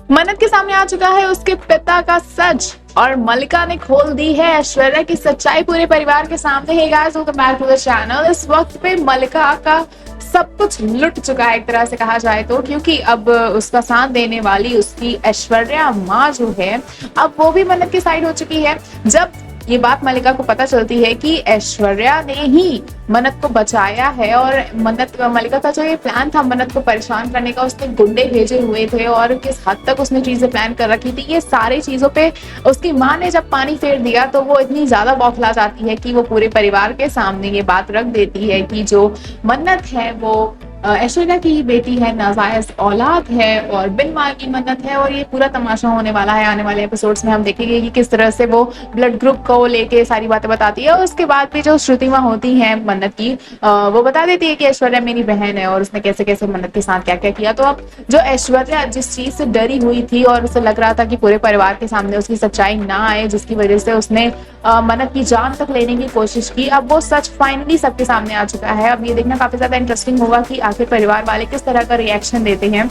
मन्नत के सामने आ चुका है उसके पिता का सच और मल्लिका ने खोल दी है ऐश्वर्या की सच्चाई पूरे परिवार के सामने। Hey guys, welcome back to the channel. इस वक्त पे मल्लिका का सब कुछ लुट चुका है एक तरह से कहा जाए तो, क्योंकि अब उसका साथ देने वाली उसकी ऐश्वर्या माँ जो है अब वो भी मन्नत की साइड हो चुकी है। जब ये बात मल्लिका को पता चलती है कि ऐश्वर्या ने ही मन्नत को बचाया है और मल्लिका का जो ये प्लान था मन्नत को परेशान करने का, उसने गुंडे भेजे हुए थे और किस हद तक उसने चीजें प्लान कर रखी थी, ये सारी चीजों पे उसकी माँ ने जब पानी फेर दिया तो वो इतनी ज्यादा बौखला जाती है कि वो पूरे परिवार के सामने ये बात रख देती है कि जो मन्नत है वो ऐश्वर्या की ही बेटी है, नाजायज औलाद है और बिन मां की मन्नत है। और ये पूरा तमाशा होने वाला है। आने वाले एपिसोड्स में हम देखेंगे कि किस तरह से वो ब्लड ग्रुप को लेके सारी बातें बताती है। और उसके बाद भी जो श्रुति माँ होती है मन्नत की, वो बता देती है कि ऐश्वर्या मेरी बहन है और उसने कैसे कैसे मन्नत के साथ क्या क्या किया। तो अब जो ऐश्वर्या जिस चीज से डरी हुई थी और उसे लग रहा था कि पूरे परिवार के सामने उसकी सच्चाई ना आए, जिसकी वजह से उसने मन्नत की जान तक लेने की कोशिश की, अब वो सच फाइनली सबके सामने आ चुका है। अब ये देखना काफी ज्यादा इंटरेस्टिंग होगा कि आखिर परिवार वाले किस तरह का रिएक्शन देते हैं,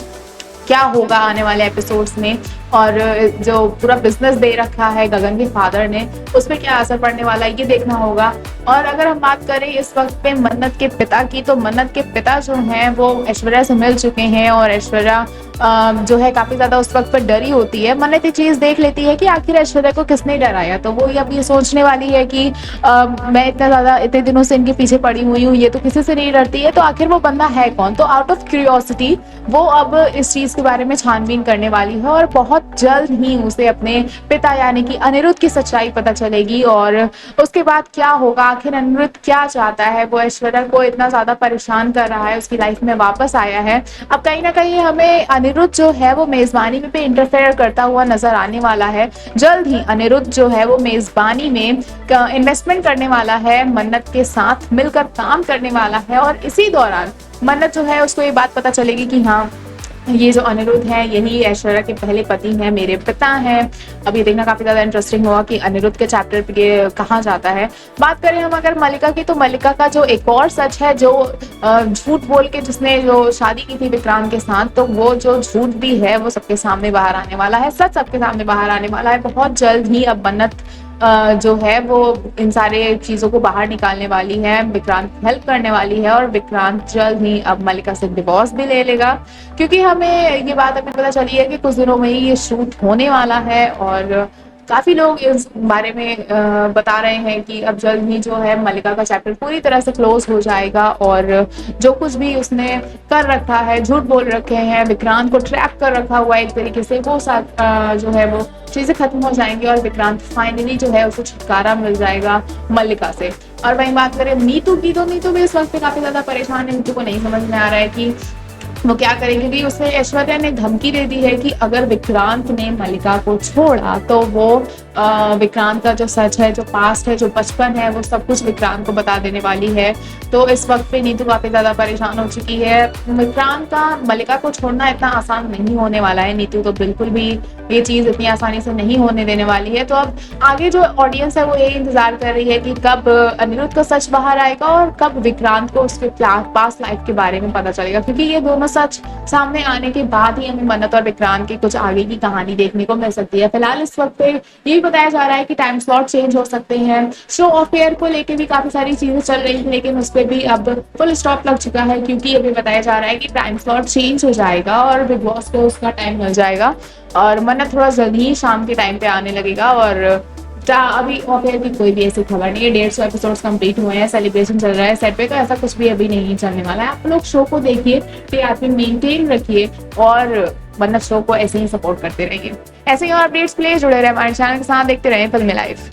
क्या होगा आने वाले एपिसोड्स में। और जो पूरा बिजनेस दे रखा है गगन के फादर ने, उस पर क्या असर पड़ने वाला है ये देखना होगा। और अगर हम बात करें इस वक्त पे मन्नत के पिता की, तो मन्नत के पिता जो हैं वो ऐश्वर्या से मिल चुके हैं और ऐश्वर्या जो है काफी ज्यादा उस वक्त पर डरी होती है। मन्नत ये चीज देख लेती है कि आखिर ऐश्वर्या को किसने डराया, तो वो अब ये सोचने वाली है कि मैं इतना ज्यादा इतने दिनों से इनके पीछे पड़ी हुई हूँ, ये तो किसी से नहीं डरती है, तो आखिर वो बंदा है कौन। तो आउट ऑफ क्यूरियोसिटी वो अब इस चीज के बारे में छानबीन करने वाली है और बहुत जल्द ही उसे अपने पिता यानी कि अनिरुद्ध की सच्चाई पता चलेगी। और उसके बाद क्या होगा, आखिर अनिरुद्ध क्या चाहता है, वो ऐश्वर्या को इतना ज्यादा परेशान कर रहा है, उसकी लाइफ में वापस आया है। अब कहीं ना कहीं हमें अनिरुद्ध जो है वो मेजबानी में भी इंटरफेयर करता हुआ नजर आने वाला है। जल्द ही अनिरुद्ध जो है वो मेजबानी में इन्वेस्टमेंट करने वाला है, मन्नत के साथ मिलकर काम करने वाला है। और इसी दौरान मन्नत जो है उसको ये बात पता चलेगी कि हाँ, ये जो अनिरुद्ध है यही ऐश्वर्या के पहले पति हैं, मेरे पिता हैं। अब ये देखना काफी ज्यादा इंटरेस्टिंग होगा कि अनिरुद्ध के चैप्टर पे कहाँ जाता है। बात करें हम अगर मल्लिका की, तो मल्लिका का जो एक और सच है, जो झूठ बोल के जिसने जो शादी की थी विक्रांत के साथ, तो वो जो झूठ भी है वो सबके सामने बाहर आने वाला है, सच सबके सामने बाहर आने वाला है बहुत जल्द ही। अब मन्नत जो है वो इन सारे चीजों को बाहर निकालने वाली है, विक्रांत हेल्प करने वाली है और विक्रांत जल्द ही अब मल्लिका से डिवोर्स भी ले लेगा, क्योंकि हमें ये बात अभी पता चली है कि कुछ दिनों में ही ये शूट होने वाला है। और काफी लोग इस बारे में बता रहे हैं कि अब जल्द ही जो है मल्लिका का चैप्टर पूरी तरह से क्लोज हो जाएगा और जो कुछ भी उसने कर रखा है, झूठ बोल रखे हैं, विक्रांत को ट्रैप कर रखा हुआ है एक तरीके से, वो जो है वो चीजें खत्म हो जाएंगी और विक्रांत फाइनली जो है उसे छुटकारा मिल जाएगा मल्लिका से। और वहीं बात करें नीतू की, तो नीतू भी इस वक्त काफी ज्यादा परेशान है। नीतू को नहीं समझ में आ रहा है कि वो क्या करेगी, क्योंकि उसे ऐश्वर्या ने धमकी दे दी है कि अगर विक्रांत ने मल्लिका को छोड़ा तो वो विक्रांत का जो सच है, जो पास्ट है, जो बचपन है, वो सब कुछ विक्रांत को बता देने वाली है। तो इस वक्त पे नीतू काफी ज्यादा परेशान हो चुकी है। विक्रांत का मल्लिका को छोड़ना इतना आसान नहीं होने वाला है, नीतू तो बिल्कुल भी ये चीज इतनी आसानी से नहीं होने देने वाली है। तो अब आगे जो ऑडियंस है वो यही इंतजार कर रही है कि कब अनिरुद्ध का सच बाहर आएगा और कब विक्रांत को उसके पास्ट लाइफ के बारे में पता चलेगा, क्योंकि ये दोनों सच सामने आने के बाद ही हमें मन्नत और विक्रांत की कुछ आगे की कहानी देखने को मिल सकती है। फिलहाल इस वक्त पे यही बताया जा रहा है कि टाइम स्लॉट चेंज हो सकते हैं, शो ऑफ एयर को लेके भी काफी सारी चीजें चल रही थी, लेकिन उस पर भी अब फुल स्टॉप लग चुका है, क्योंकि अभी बताया जा रहा है कि टाइम स्लॉट चेंज हो जाएगा और बिग बॉस को उसका टाइम मिल जाएगा और मन्नत थोड़ा जल्दी ही शाम के टाइम पे आने लगेगा। और अभी ऑफेयर की कोई भी ऐसी खबर नहीं है। 150 एपिसोड्स कंप्लीट हुए हैं, सेलिब्रेशन चल रहा है सेट पे, तो ऐसा कुछ भी अभी नहीं चलने वाला है। आप लोग शो को देखिए, टीआरपी मेंटेन रखिए और मन्नत शो को ऐसे ही सपोर्ट करते रहिए। ऐसे ही और अपडेट्स के लिए जुड़े रहे हमारे चैनल के साथ, देखते रहे फिल्मी लाइफ।